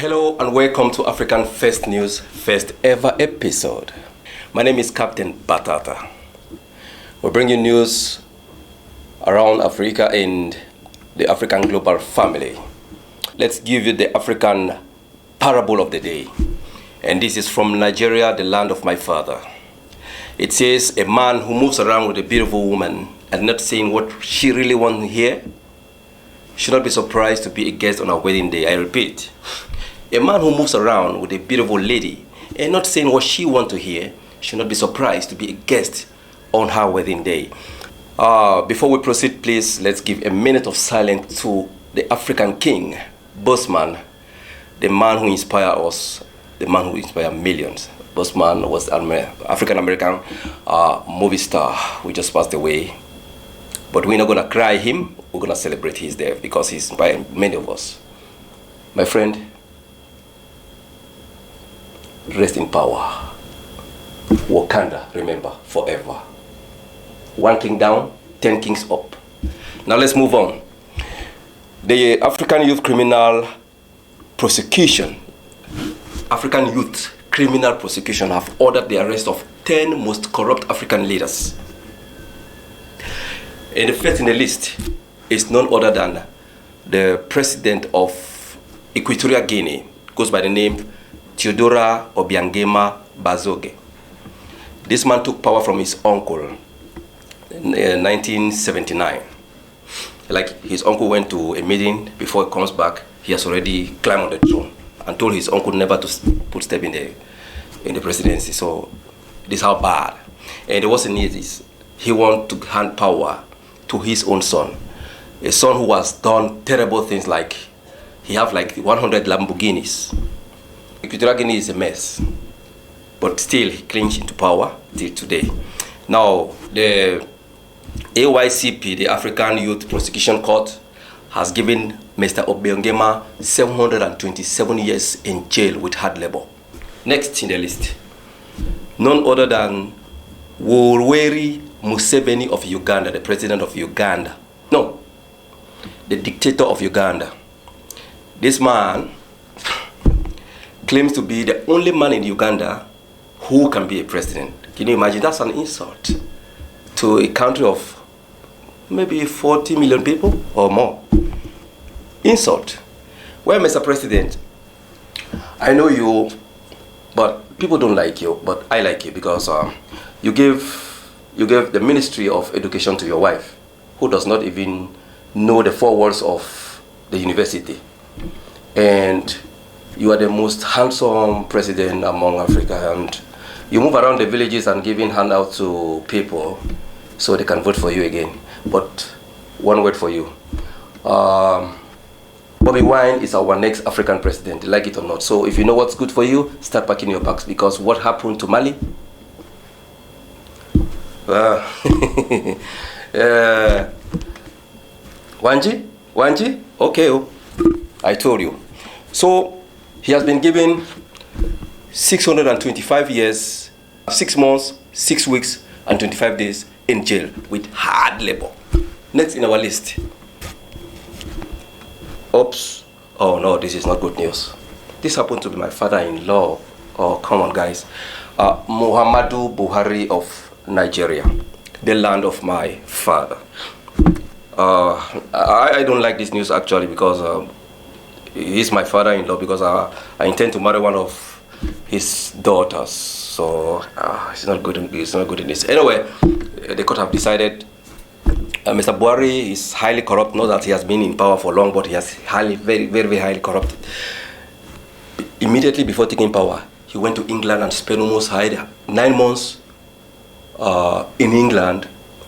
Hello and welcome to African First News, first ever episode. My name is Captain Batata. We bring you news around Africa and the African global family. Let's give you the African parable of the day. And this is from Nigeria, the land of my father. It says, a man who moves around with a beautiful woman and not saying what she really wants to hear should not be surprised to be a guest on our wedding day. I repeat. A man who moves around with a beautiful lady and not saying what she wants to hear should not be surprised to be a guest on her wedding day. Before we proceed, please, let's give a minute of silence to the African king, Bossman, the man who inspired us, the man who inspired millions. Bossman was an African-American movie star who just passed away. But we're not going to cry him, we're going to celebrate his death because he inspired many of us. My friend, rest in power. Wakanda, remember, forever. One king down, 10 kings up. Now let's move on. The African Youth Criminal Prosecution, African Youth Criminal Prosecution have ordered the arrest of 10 most corrupt African leaders. And the first in the list is none other than the president of Equatorial Guinea, goes by the name Theodora Obiangema Bazoge. This man took power from his uncle in 1979. Like his uncle went to a meeting, before he comes back, he has already climbed on the throne and told his uncle never to put step in the presidency. So this is how bad. And what's in it is he wanted to hand power to his own son, a son who has done terrible things, like he have like 100 Lamborghinis. Equatorial Guinea is a mess, but still he clings into power till today. Now, the AYPC, the African Youth Prosecution Court, has given Mr. Obiangema 727 years in jail with hard labor. Next in the list, none other than Yoweri Museveni of Uganda, the president of Uganda. No, the dictator of Uganda. This man claims to be the only man in Uganda who can be a president. Can you imagine? That's an insult to a country of maybe 40 million people or more. Insult. Well, Mr. President, I know you, but people don't like you, but I like you because you gave the Ministry of Education to your wife, who does not even know the four walls of the university. And you are the most handsome president among Africa, and you move around the villages and giving handouts to people so they can vote for you again. But one word for you. Bobby Wine is our next African president, like it or not. So if you know what's good for you, start packing your bags, because what happened to Mali? Wanji? Okay, I told you. So he has been given 625 years, 6 months, 6 weeks, and 25 days in jail with hard labor. Next in our list. Oops. Oh no, this is not good news. This happened to be my father-in-law. Oh, come on, guys. Muhammadu Buhari of Nigeria, the land of my father. I don't like this news actually, because he's my father-in-law, because I intend to marry one of his daughters. So it's not good. It's not good in this. Anyway, the court have decided Mr. Buhari is highly corrupt. Not that he has been in power for long, but he has very highly corrupted. Immediately before taking power, he went to England and spent almost 9 months in England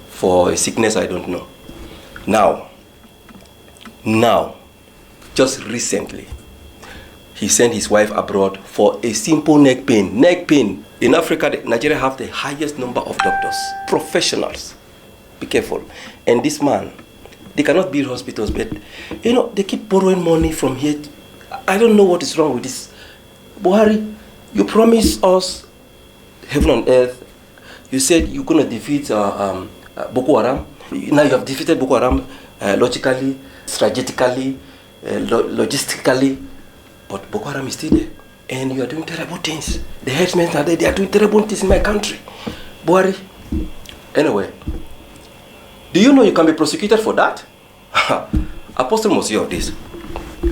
for a sickness I don't know. Now, just recently, he sent his wife abroad for a simple neck pain. Neck pain. In Africa, Nigeria have the highest number of doctors, professionals. Be careful. And this man, they cannot build hospitals, but they keep borrowing money from here. I don't know what is wrong with this. Buhari, you promised us heaven on earth. You said you're going to defeat Boko Haram. Now you have defeated Boko Haram logically, strategically, logistically. But Boko Haram is still there. And you are doing terrible things. The headsmen are there, they are doing terrible things in my country. Buhari. Anyway, do you know you can be prosecuted for that? Apostle must hear of this.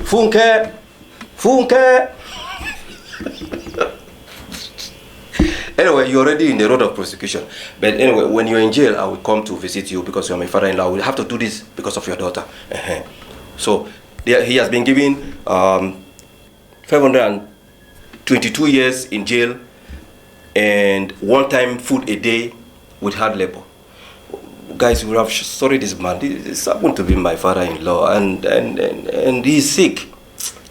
Funke! Funke! Anyway, you're already in the road of prosecution. But anyway, when you're in jail, I will come to visit you because you're my father-in-law. I will have to do this because of your daughter. So, he has been given 522 years in jail and one-time food a day with hard labor. Guys, we have sorry this man. This happened to be my father-in-law, and he's sick.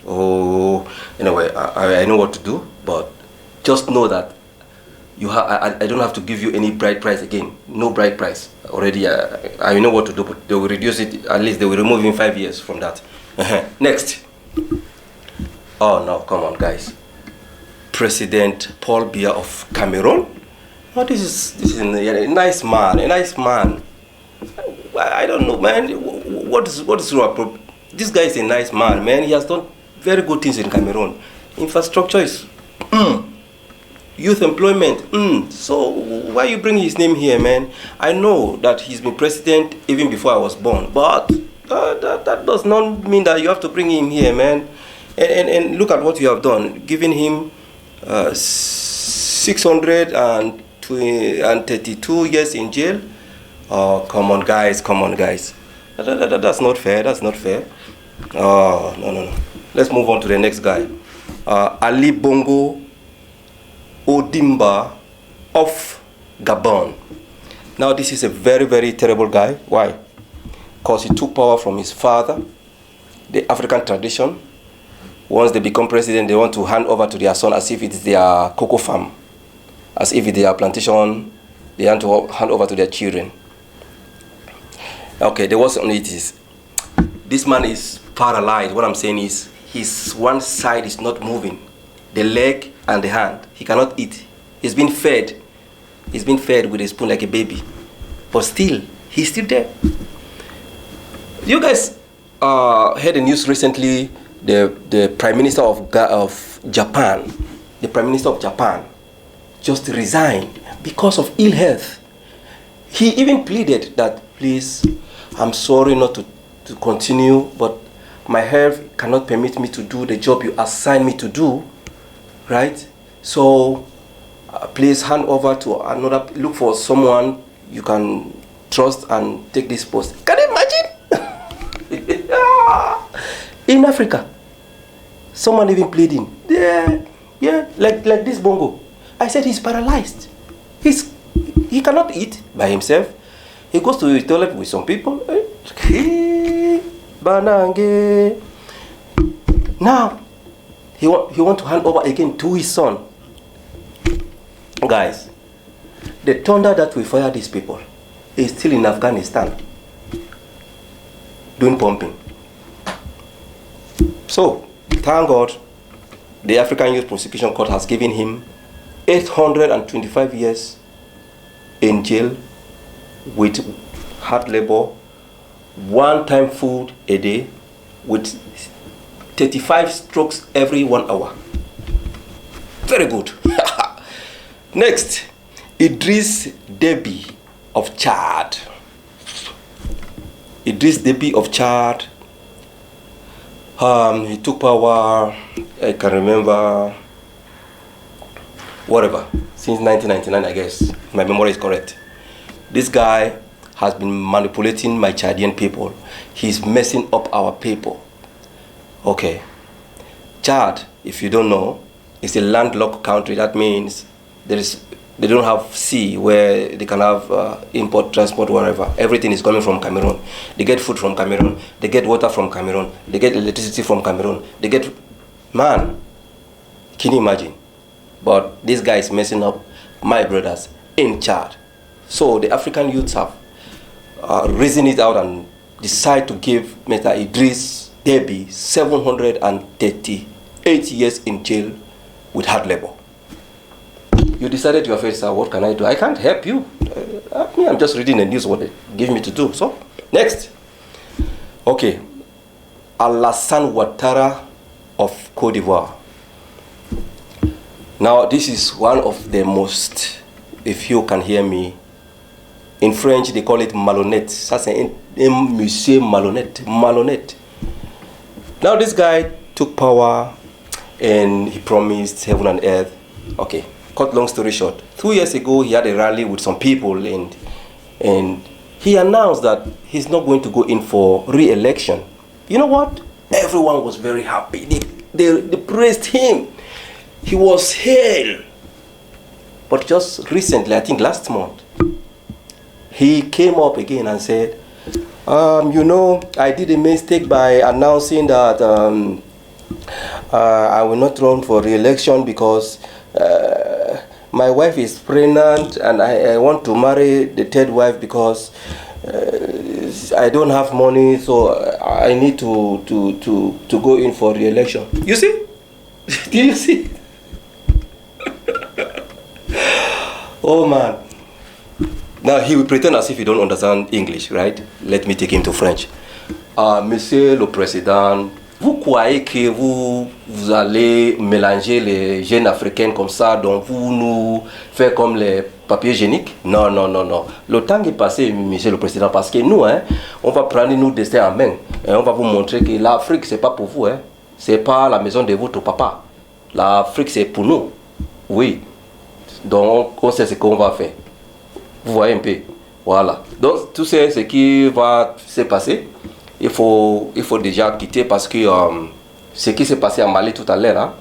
Oh, anyway, I know what to do, but just know that I don't have to give you any bride price again. No bride price already. I know what to do, but they will reduce it. At least they will remove in 5 years from that. Next. Oh no, come on, guys. President Paul Biya of Cameroon. Oh, this is a nice man. A nice man. I don't know, man. What is wrong? This guy is a nice man, man. He has done very good things in Cameroon. Infrastructure is youth employment. So why you bring his name here, man? I know that he's been president even before I was born, but that does not mean that you have to bring him here, man. And look at what you have done, giving him 632 years in jail. Oh, come on, guys. That's not fair. That's not fair. Oh, no. Let's move on to the next guy. Ali Bongo Odimba of Gabon. Now, this is a very, very terrible guy. Why? Because he took power from his father, the African tradition. Once they become president, they want to hand over to their son as if it's their cocoa farm, as if it's their plantation. They want to hand over to their children. Okay, the worst on it is, this man is paralyzed. What I'm saying is, his one side is not moving, the leg and the hand. He cannot eat. He's been fed. He's been fed with a spoon like a baby, but still, he's still there. You guys heard the news recently. The Prime Minister of Japan, the Prime Minister of Japan, just resigned because of ill health. He even pleaded that, please, I'm sorry not to continue, but my health cannot permit me to do the job you assigned me to do, right? So please hand over to another, look for someone you can trust and take this post. Can you imagine? In Africa, someone even pleading. Yeah, like this Bongo. I said he's paralyzed. He cannot eat by himself. He goes to the toilet with some people. Banange. Now, he want to hand over again to his son. Guys, the thunder that will fire these people is still in Afghanistan, doing pumping. So, thank God, the African Youth Prosecution Court has given him 825 years in jail with hard labor, one-time food a day, with 35 strokes every 1 hour. Very good. Next, Idris Deby of Chad. Idris Deby of Chad. He took power, I can remember, whatever, since 1999, I guess, if my memory is correct. This guy has been manipulating my Chadian people. He's messing up our people. Okay. Chad, if you don't know, is a landlocked country. That means they don't have sea where they can have import, transport, whatever. Everything is coming from Cameroon. They get food from Cameroon. They get water from Cameroon. They get electricity from Cameroon. They get... Man, can you imagine? But this guy is messing up my brothers in Chad. So the African youths have reasoned it out and decide to give Mr. Idris Deby 738 years in jail with hard labor. You decided your face, sir, what can I do? I can't help you. I'm just reading the news, what they gave me to do. So, next. Okay. Alassane Ouattara of Cote d'Ivoire. Now, this is one of the most, if you can hear me, in French they call it malhonnête. Ça c'est un monsieur malhonnête, malhonnête. Now this guy took power and he promised heaven and earth. Okay, cut long story short. 2 years ago he had a rally with some people and he announced that he's not going to go in for re-election. You know what? Everyone was very happy. They praised him. He was hailed. But just recently, I think last month, he came up again and said, you know, I did a mistake by announcing that I will not run for re-election because my wife is pregnant and I want to marry the third wife because I don't have money, so I need to go in for re-election. You see? Do you see? Oh man. Now he will pretend as if he don't understand English, right? Let me take him to French. Monsieur le Président, vous croyez que vous allez mélanger les jeunes africains comme ça, donc vous nous faites comme les papiers hygiéniques? Non, non, non, non. Le temps est passé, Monsieur le Président, parce que nous, on va prendre nos destins en main. Et on va vous montrer que l'Afrique, c'est pas pour vous. C'est pas la maison de votre papa. L'Afrique, c'est pour nous. Oui. Donc, on sait ce qu'on va faire. Vous voyez un peu. Voilà. Donc, tout ce qui va se passer, il faut déjà quitter parce que ce qui s'est passé en Mali tout à l'heure,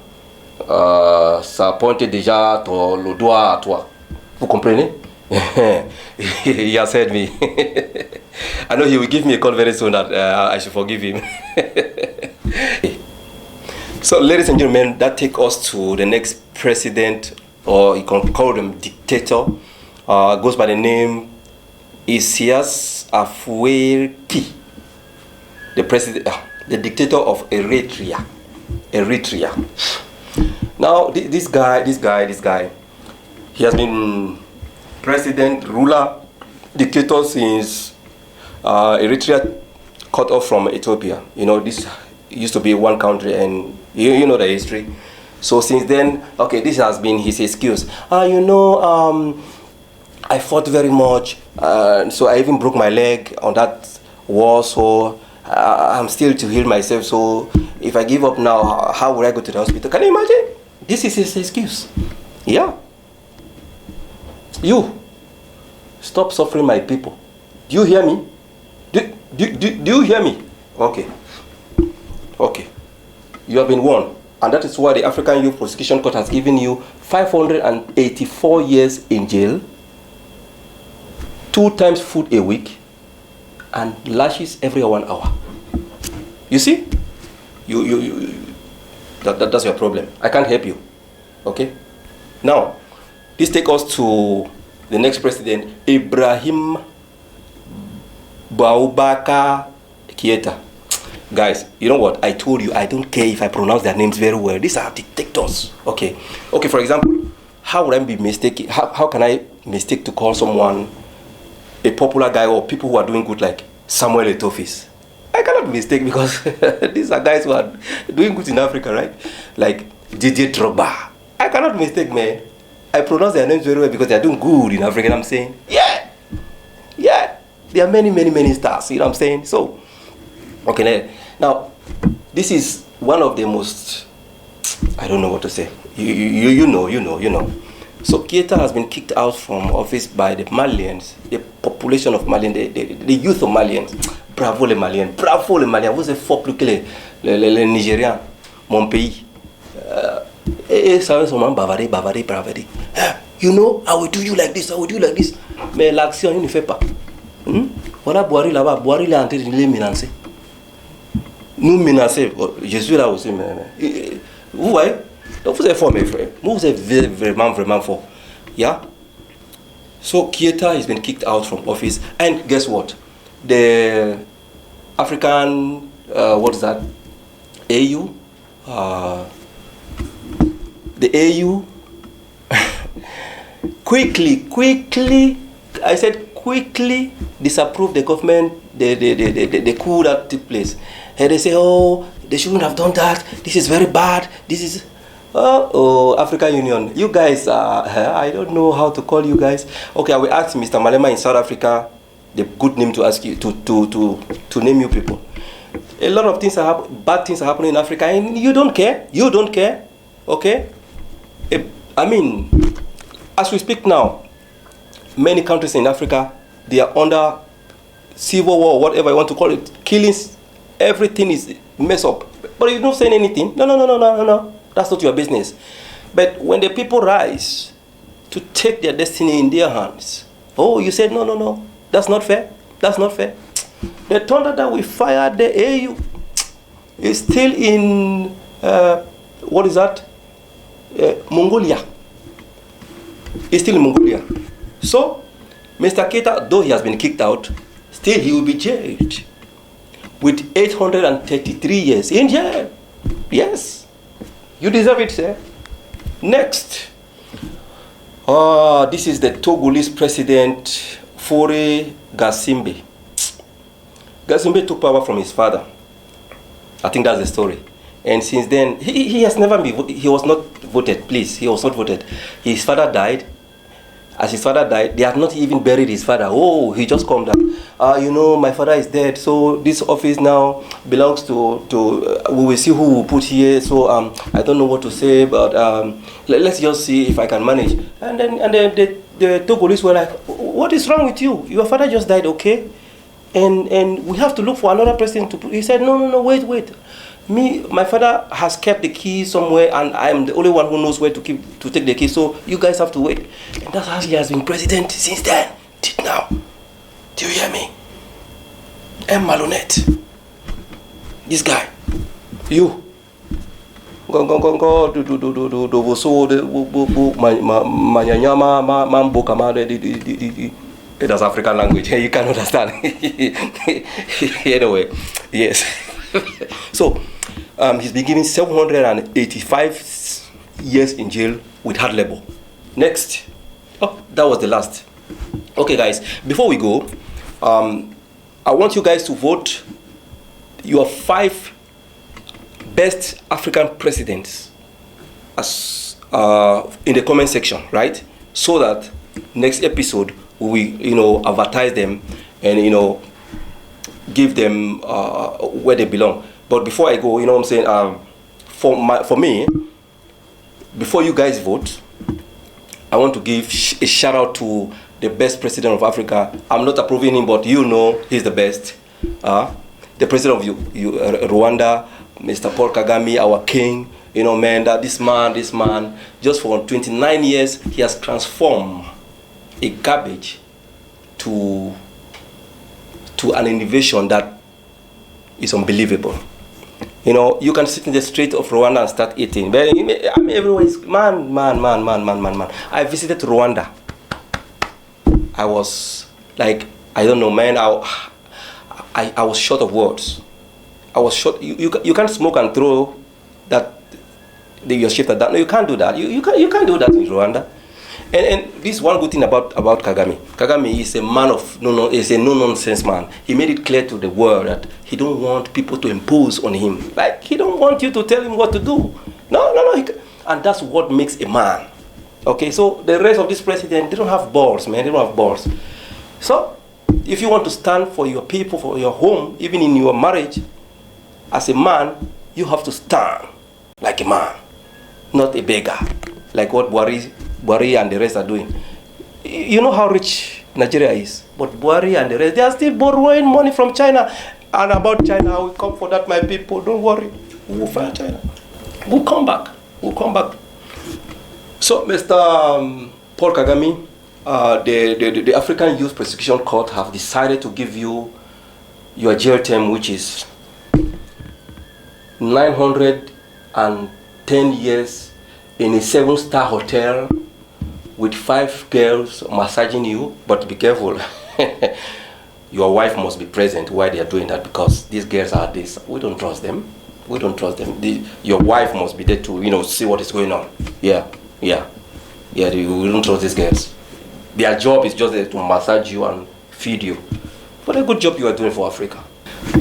ça pointe déjà le doigt à toi. Vous comprenez? He has heard me. I know he will give me a call very soon that I should forgive him. So, ladies and gentlemen, that takes us to the next president, or you can call him dictator. Goes by the name Isias Afwerki, the president, the dictator of Eritrea. Now, this guy, he has been president, ruler, dictator since Eritrea cut off from Ethiopia. You know, this used to be one country, and you know the history. So since then, okay, this has been his excuse. You know, I fought very much, so I even broke my leg on that war, so I'm still to heal myself. So if I give up now, how would I go to the hospital? Can you imagine? This is his excuse. Yeah. You, stop suffering my people. Do you hear me? Do you hear me? Okay. Okay. You have been warned. And that is why the African Youth Prosecution Court has given you 584 years in jail, 2 times food a week, and lashes every 1 hour. You see? That's your problem. I can't help you. Okay? Now, this takes us to the next president, Ibrahim Boubacar Keïta. Guys, you know what? I told you I don't care if I pronounce their names very well. These are dictators. Okay. Okay, for example, how would I be mistaken? How can I mistake to call someone a popular guy or people who are doing good like Samuel Eto'o? I cannot mistake because these are guys who are doing good in Africa, right? Like Didier Drogba. I cannot mistake, man. I pronounce their names very well because they are doing good in Africa. I'm saying, yeah. There are many stars. You know what I'm saying? So, okay, now this is one of the most, I don't know what to say. You know. So Keïta has been kicked out from office by the Malians, the population of Malians, the youth of Malians. Bravo les Maliens, vous êtes fort plus que les Nigériens, mon pays. Et ça va seulement bavarer. You know, I will do you like this, Mais l'action, il ne fait pas. Voilà Boari là-bas, Boari il est en train de les menacer. Nous menacer, je suis là aussi, mais vous voyez? Donc vous êtes fort, mes frères. Vous êtes vraiment fort. Yeah? So Keïta has been kicked out from office, and guess what? The African, what is that? AU? The AU quickly, I said quickly disapproved the government, the coup that took place. And they say, oh, they shouldn't have done that. This is very bad. This is... Oh, African Union. You guys, I don't know how to call you guys. Okay, I will ask Mr. Malema in South Africa the good name to ask you, to name you people. A lot of things bad things are happening in Africa, and you don't care. You don't care. Okay? I mean, as we speak now, many countries in Africa, they are under civil war, whatever you want to call it, killings, everything is messed up. But you don't say anything. No. That's not your business. But when the people rise to take their destiny in their hands, oh, you said, no, that's not fair. That's not fair. The thunder that we fired the AU is still in, what is that? Mongolia. It's still in Mongolia. So, Mr. Keita, though he has been kicked out, still he will be jailed with 833 years in jail. Yes. You deserve it, sir. Next. This is the Togolese president, Faure Gnassingbe. Gnassingbe took power from his father. I think that's the story. And since then, he has never been, he was not voted, please. He was not voted. His father died. As his father died, they had not even buried his father. Oh, he just come down. My father is dead, so this office now belongs to we will see who will put here. So I don't know what to say, but let's just see if I can manage. And then the Togolese were like, what is wrong with you? Your father just died, okay? And we have to look for another person to put. He said, no, wait. My father has kept the key somewhere, and I'm the only one who knows where to take the key. So you guys have to wait. And that's how he has been president since then, till now. Do you hear me? M. Malonette. This guy. You. Go do so that's African language. You can understand. Anyway, yes. So, he's been given 785 years in jail with hard labor. Next. Oh, that was the last. Okay, guys, before we go, I want you guys to vote your 5 best African presidents as in the comment section, right? So that next episode we advertise them and give them where they belong. But before I go, you know what I'm saying, for me, before you guys vote, I want to give a shout out to the best president of Africa. I'm not approving him, but he's the best. The president of Rwanda, Mr. Paul Kagame, our king. This man, just for 29 years, he has transformed a garbage to an innovation that is unbelievable. You can sit in the street of Rwanda and start eating. But everywhere is man. I visited Rwanda. I was like, I don't know, man. I was short of words. I was short. You can't smoke and throw that your shift at that. No, you can't do that. You can't do that in Rwanda. And this one good thing about Kagame. Kagame is a man of is a no-nonsense man. He made it clear to the world that he don't want people to impose on him. Like, he don't want you to tell him what to do. No. And that's what makes a man. Okay, so the rest of this president, they don't have balls, man. They don't have balls. So, if you want to stand for your people, for your home, even in your marriage, as a man, you have to stand like a man, not a beggar, like what Buhari and the rest are doing. You know how rich Nigeria is, but Buhari and the rest, they are still borrowing money from China. And about China, I will come for that, my people. Don't worry. We will fight China. We'll come back. So, Mr. Paul Kagame, the African Youth Prosecution Court have decided to give you your jail term, which is 910 years in a 7-star hotel with 5 girls massaging you. But be careful. Your wife must be present while they are doing that, because these girls are this. We don't trust them. Your wife must be there to, see what is going on. Yeah. We don't trust these girls. Their job is just there to massage you and feed you. What a good job you are doing for Africa.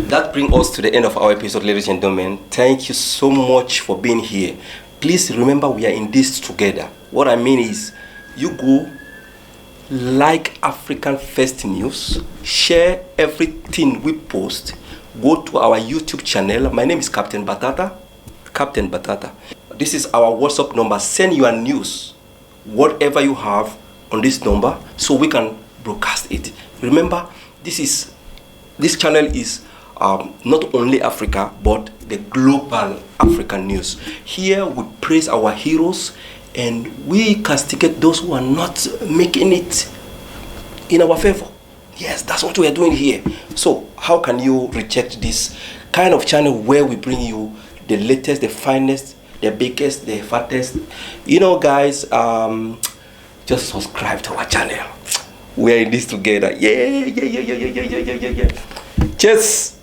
That brings us to the end of our episode, ladies and gentlemen. Thank you so much for being here. Please remember, we are in this together. What I mean is, you go like African First News, share everything we post, go to our YouTube channel. My name is Captain Batata. Captain Batata. This is our WhatsApp number. Send your news, whatever you have, on this number so we can broadcast it. Remember, this channel is not only Africa but the global African news. Here we praise our heroes and we castigate those who are not making it in our favor. Yes, that's what we are doing here. So how can you reject this kind of channel where we bring you the latest, the finest, the biggest, the fattest? You know, guys, just subscribe to our channel. We're in this together. Yeah. Cheers.